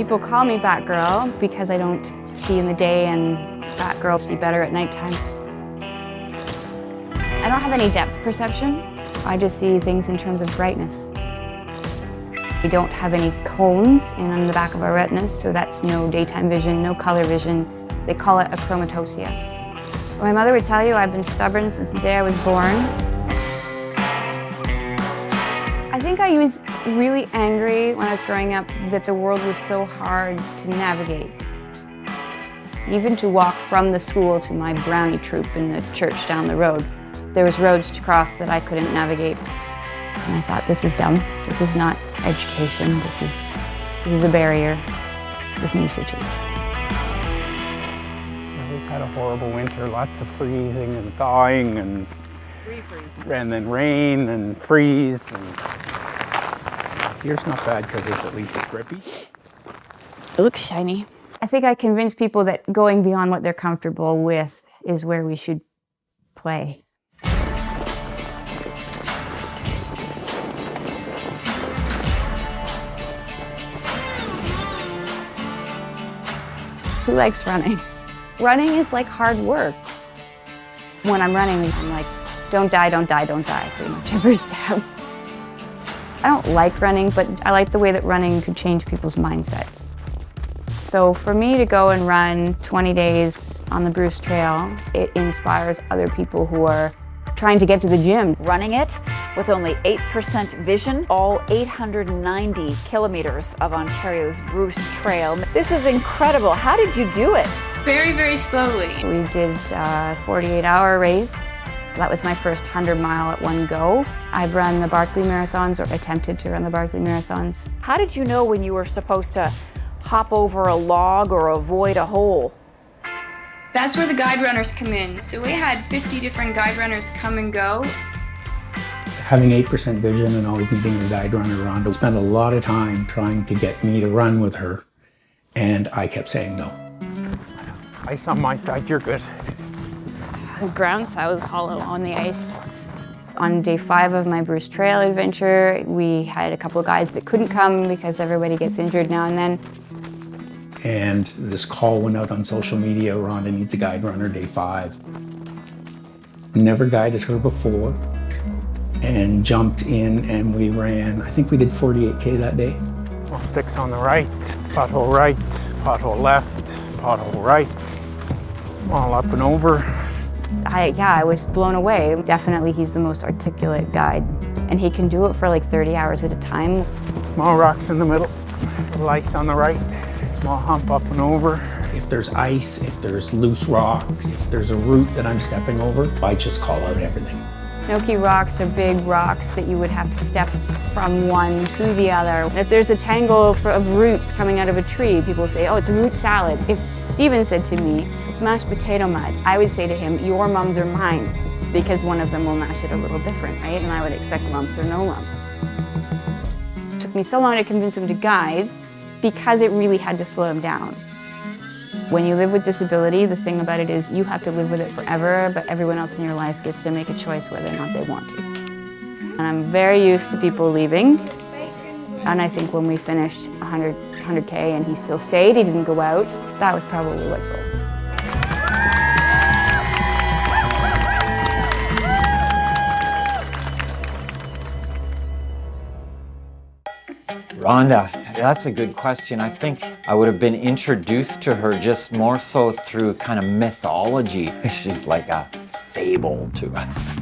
People call me Batgirl because I don't see in the day and Batgirls see better at nighttime. I don't have any depth perception. I just see things in terms of brightness. We don't have any cones in the back of our retinas, so that's no daytime vision, no color vision. They call it achromatopsia. My mother would tell you I've been stubborn since the day I was born. I think I was really angry when I was growing up that the world was so hard to navigate. Even to walk from the school to my brownie troop in the church down the road, there was roads to cross that I couldn't navigate. And I thought, this is dumb. This is not education. This is a barrier. This needs to change. We've had a horrible winter, lots of freezing and thawing and then rain and freeze. And here's not bad because it's at least grippy. It looks shiny. I think I convinced people that going beyond what they're comfortable with is where we should play. Who likes running? Running is like hard work. When I'm running, I'm like, don't die, don't die, don't die, pretty much every step. I don't like running, but I like the way that running could change people's mindsets. So for me to go and run 20 days on the Bruce Trail, it inspires other people who are trying to get to the gym. Running it with only 8% vision, all 890 kilometers of Ontario's Bruce Trail. This is incredible. How did you do it? Very, very slowly. We did a 48-hour race. That was my first 100-mile at one go. I've run the Barkley Marathons, or attempted to run the Barkley Marathons. How did you know when you were supposed to hop over a log or avoid a hole? That's where the guide runners come in. So we had 50 different guide runners come and go. Having 8% vision and always needing a guide runner, Rhonda spent a lot of time trying to get me to run with her, and I kept saying no. Ice on my side, you're good. The ground was hollow on the ice. On day 5 of my Bruce Trail adventure, we had a couple of guys that couldn't come because everybody gets injured now and then. And this call went out on social media, Rhonda needs a guide runner, day 5. Never guided her before, and jumped in and we ran, I think we did 48K that day. Well, sticks on the right, pothole right, pothole left, pothole right, all up and over. I was blown away. Definitely he's the most articulate guide, and he can do it for like 30 hours at a time. Small rocks in the middle, little ice on the right. Small hump up and over. If there's ice, if there's loose rocks, if there's a root that I'm stepping over, I just call out everything. Gnocchi rocks are big rocks that you would have to step from one to the other. And if there's a tangle of roots coming out of a tree, people say, oh, it's a root salad. If Stephen said to me, it's mashed potato mud, I would say to him, your mums are mine, because one of them will mash it a little different, right? And I would expect lumps or no lumps. It took me so long to convince him to guide, because it really had to slow him down. When you live with disability, the thing about it is you have to live with it forever, but everyone else in your life gets to make a choice whether or not they want to. And I'm very used to people leaving. And I think when we finished 100K and he still stayed, he didn't go out, that was probably what sold. Rhonda, that's a good question. I think I would have been introduced to her just more so through kind of mythology. She's like a fable to us.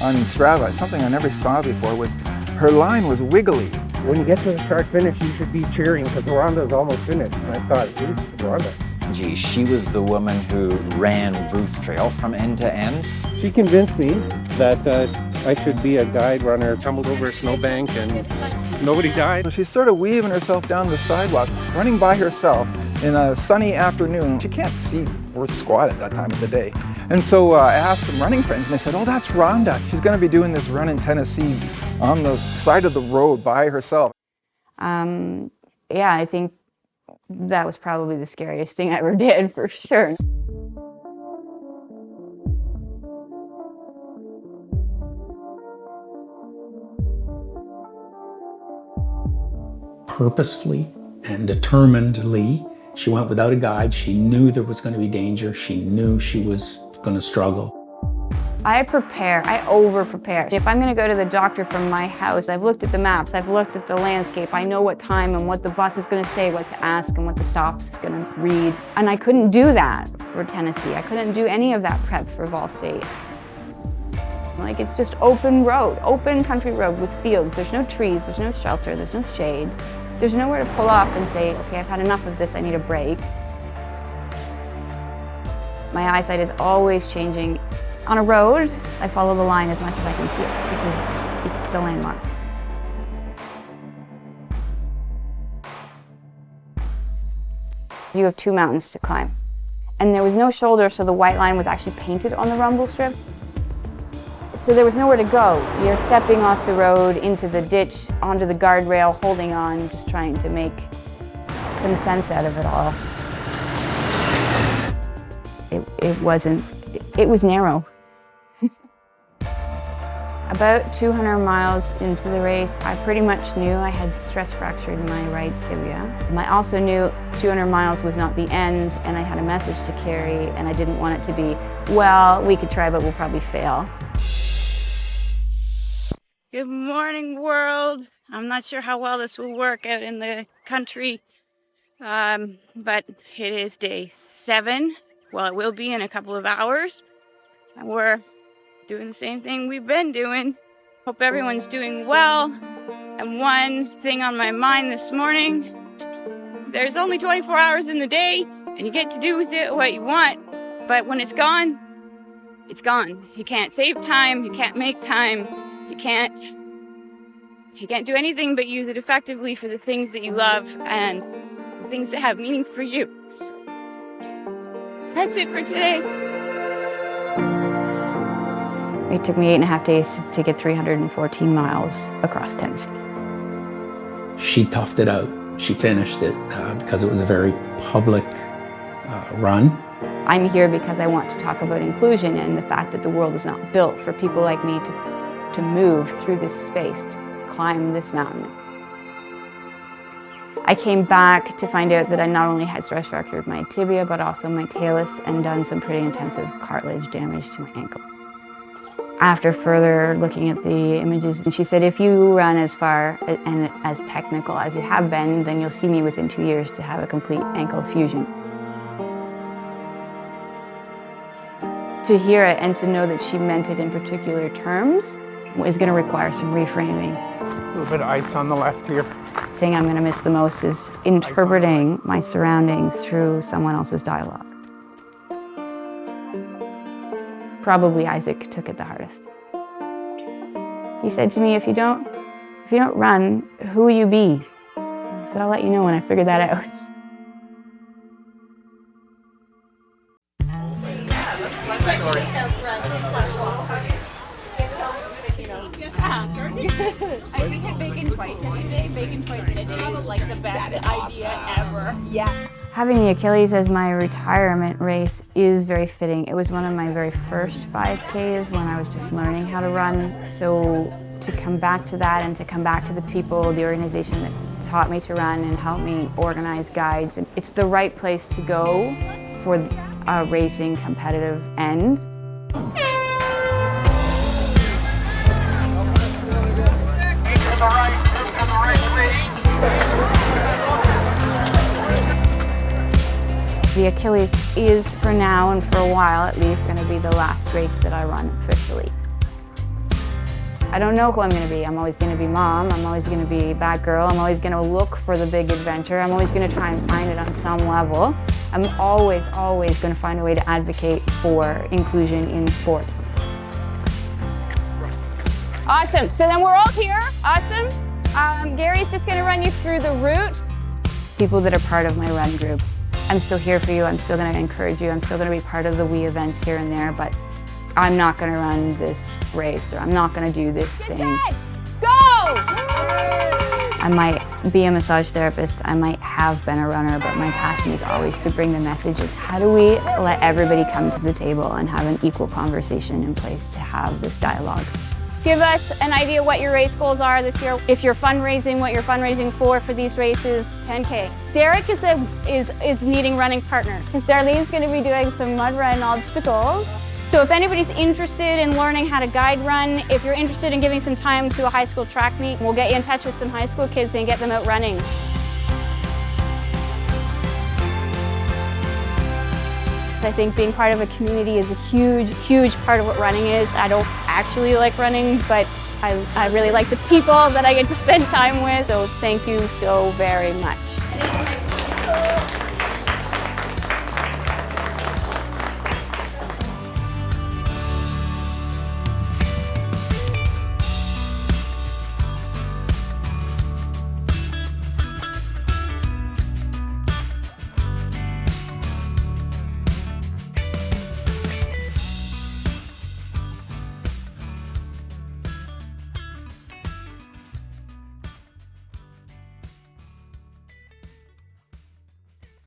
On Strava, something I never saw before was her line was wiggly. When you get to the start-finish, you should be cheering because Rhonda's almost finished. And I thought, who's Rhonda? Gee, she was the woman who ran Bruce Trail from end to end. She convinced me that I should be a guide runner. Tumbled over a snowbank and nobody died. So she's sort of weaving herself down the sidewalk, running by herself in a sunny afternoon. She can't see worth squat at that time of the day. And so I asked some running friends and they said, oh, that's Rhonda. She's going to be doing this run in Tennessee on the side of the road by herself. Yeah, I think that was probably the scariest thing I ever did, for sure. Purposefully And determinedly, she went without a guide. She knew there was going to be danger. She knew she was going to struggle. I prepare, I over-prepare. If I'm gonna go to the doctor from my house, I've looked at the maps, I've looked at the landscape, I know what time and what the bus is gonna say, what to ask and what the stops is gonna read. And I couldn't do that for Tennessee. I couldn't do any of that prep for Vol State. Like, it's just open road, open country road with fields. There's no trees, there's no shelter, there's no shade. There's nowhere to pull off and say, okay, I've had enough of this, I need a break. My eyesight is always changing. On a road, I follow the line as much as I can see it because it's the landmark. You have 2 mountains to climb. And there was no shoulder, so the white line was actually painted on the rumble strip. So there was nowhere to go. You're stepping off the road into the ditch, onto the guardrail, holding on, just trying to make some sense out of it all. It was narrow. About 200 miles into the race, I pretty much knew I had stress fractured my right tibia. I also knew 200 miles was not the end, and I had a message to carry, and I didn't want it to be, well, we could try, but we'll probably fail. Good morning, world. I'm not sure how well this will work out in the country, but it is day 7. Well, it will be in a couple of hours. And we're doing the same thing we've been doing. Hope everyone's doing well. And one thing on my mind this morning, there's only 24 hours in the day, and you get to do with it what you want. But when it's gone, it's gone. You can't save time, you can't make time, you can't do anything but use it effectively for the things that you love and the things that have meaning for you. So, that's it for today. It took me 8.5 days to get 314 miles across Tennessee. She toughed it out. She finished it because it was a very public run. I'm here because I want to talk about inclusion and the fact that the world is not built for people like me to move through this space, to climb this mountain. I came back to find out that I not only had stress fractured my tibia, but also my talus and done some pretty intensive cartilage damage to my ankle. After further looking at the images, she said, if you run as far and as technical as you have been, then you'll see me within 2 years to have a complete ankle fusion. To hear it and to know that she meant it in particular terms is going to require some reframing. A little bit of ice on the left here. The thing I'm going to miss the most is interpreting my surroundings through someone else's dialogue. Probably Isaac took it the hardest. He said to me, if you don't run, who will you be? I said, I'll let you know when I figure that out. We had bacon twice yesterday. Bacon twice in a day is like the best idea ever. Yeah. Having the Achilles as my retirement race is very fitting. It was one of my very first 5Ks when I was just learning how to run. So to come back to that and to come back to the people, the organization that taught me to run and helped me organize guides, it's the right place to go for a racing competitive end. The Achilles is, for now and for a while at least, going to be the last race that I run officially. I don't know who I'm going to be. I'm always going to be mom, I'm always going to be Batgirl, I'm always going to look for the big adventure, I'm always going to try and find it on some level. I'm always going to find a way to advocate for inclusion in sport. Awesome, so then we're all here, awesome. Gary's just going to run you through the route. People that are part of my run group, I'm still here for you, I'm still going to encourage you, I'm still going to be part of the WE events here and there, but I'm not going to run this race, or I'm not going to do this thing. Go! I might be a massage therapist, I might have been a runner, but my passion is always to bring the message of how do we let everybody come to the table and have an equal conversation in place to have this dialogue. Give us an idea what your race goals are this year. If you're fundraising, what you're fundraising for these races. 10K. Derek is needing running partners. Darlene's going to be doing some mud run obstacles. So if anybody's interested in learning how to guide run, if you're interested in giving some time to a high school track meet, we'll get you in touch with some high school kids and get them out running. I think being part of a community is a huge, huge part of what running is. I don't actually like running, but I really like the people that I get to spend time with. So thank you so very much.